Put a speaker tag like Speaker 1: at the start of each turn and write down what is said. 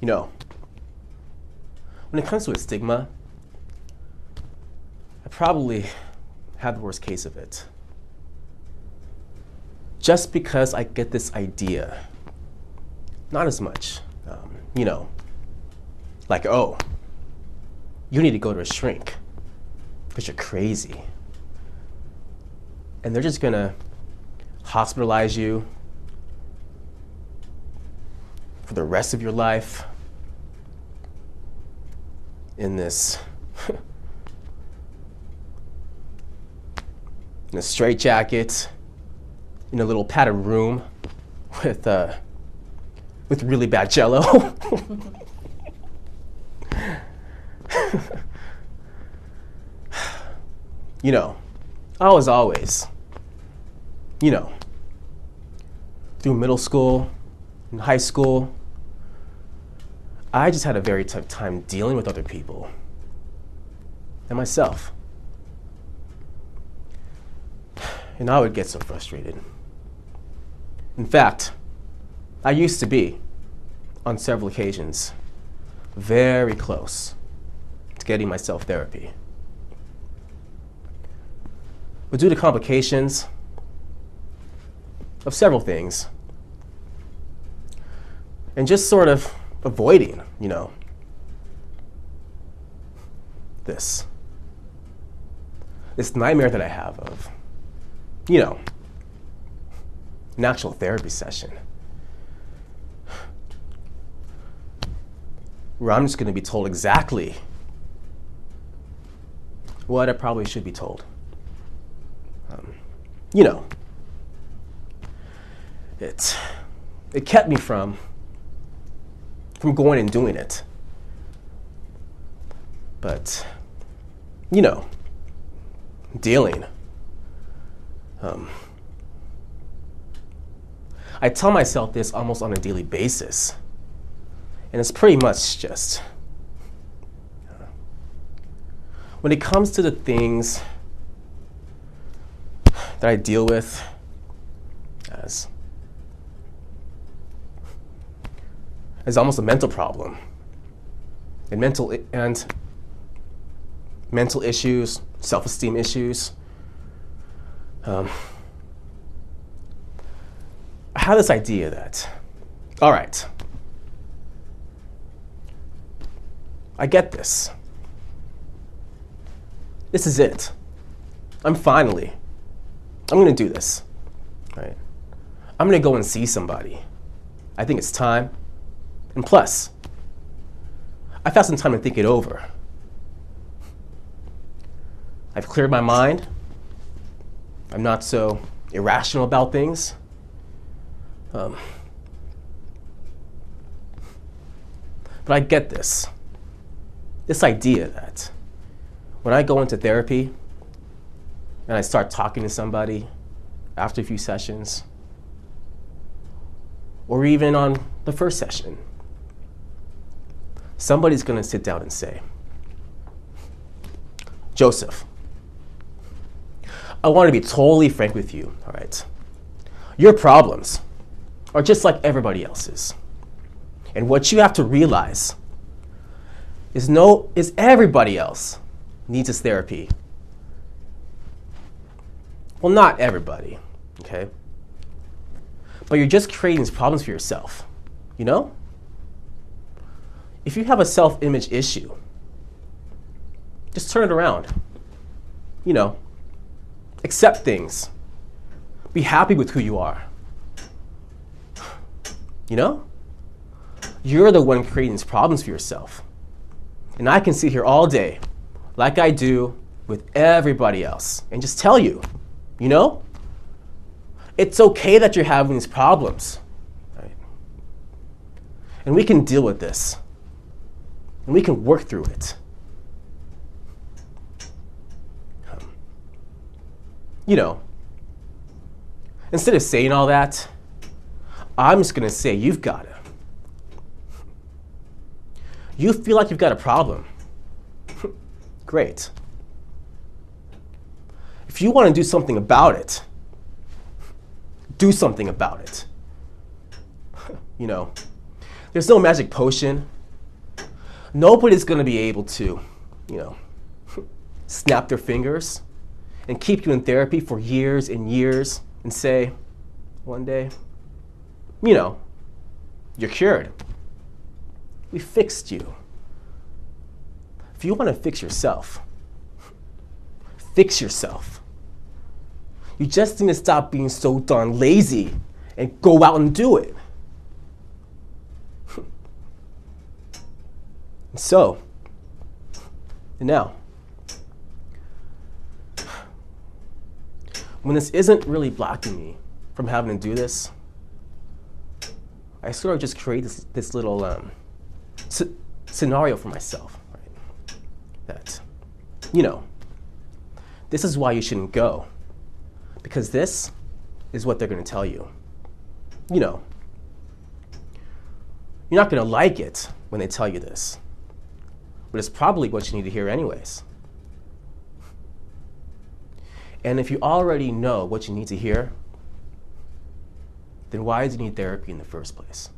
Speaker 1: You know, when it comes to a stigma, I probably have the worst case of it. Just because I get this idea, not as much, you know, like, oh, you need to go to a shrink because you're crazy. And they're just gonna hospitalize you for the rest of your life in this in a straitjacket, in a little padded room with really bad Jell-O. You know, I was always, you know, through middle school and high school, I just had a very tough time dealing with other people and myself. And I would get so frustrated. In fact, I used to be, on several occasions, very close to getting myself therapy. But due to complications of several things, and just sort of avoiding, you know, this nightmare that I have of, you know, an actual therapy session where I'm just going to be told exactly what I probably should be told. You know, it kept me from going and doing it. But, you know, dealing. I tell myself this almost on a daily basis. And it's pretty much just, when it comes to the things that I deal with as almost a mental problem, and mental issues, self-esteem issues. I have this idea that, all right, I get this. This is it. I'm going to do this, right? I'm going to go and see somebody. I think it's time. And plus, I've had some time to think it over. I've cleared my mind. I'm not so irrational about things. But I get this idea that when I go into therapy and I start talking to somebody after a few sessions, or even on the first session, somebody's going to sit down and say, Joseph, I want to be totally frank with you, all right? Your problems are just like everybody else's. And what you have to realize is everybody else needs this therapy. Well, not everybody, okay? But you're just creating these problems for yourself, you know? If you have a self-image issue, just turn it around. You know, accept things. Be happy with who you are. You know? You're the one creating these problems for yourself. And I can sit here all day, like I do with everybody else, and just tell you, you know? It's okay that you're having these problems, right? And we can deal with this. And we can work through it. You know, instead of saying all that, I'm just going to say you've got it. You feel like you've got a problem. Great. If you want to do something about it, do something about it. You know, there's no magic potion Nobody's going to be able to, you know, snap their fingers and keep you in therapy for years and years and say, one day, you know, you're cured. We fixed you. If you want to fix yourself, fix yourself. You just need to stop being so darn lazy and go out and do it. So, and now, when this isn't really blocking me from having to do this, I sort of just create this little scenario for myself, right? That, you know, this is why you shouldn't go, because this is what they're going to tell you. You know, you're not going to like it when they tell you this, but it's probably what you need to hear anyways. And if you already know what you need to hear, then why do you need therapy in the first place?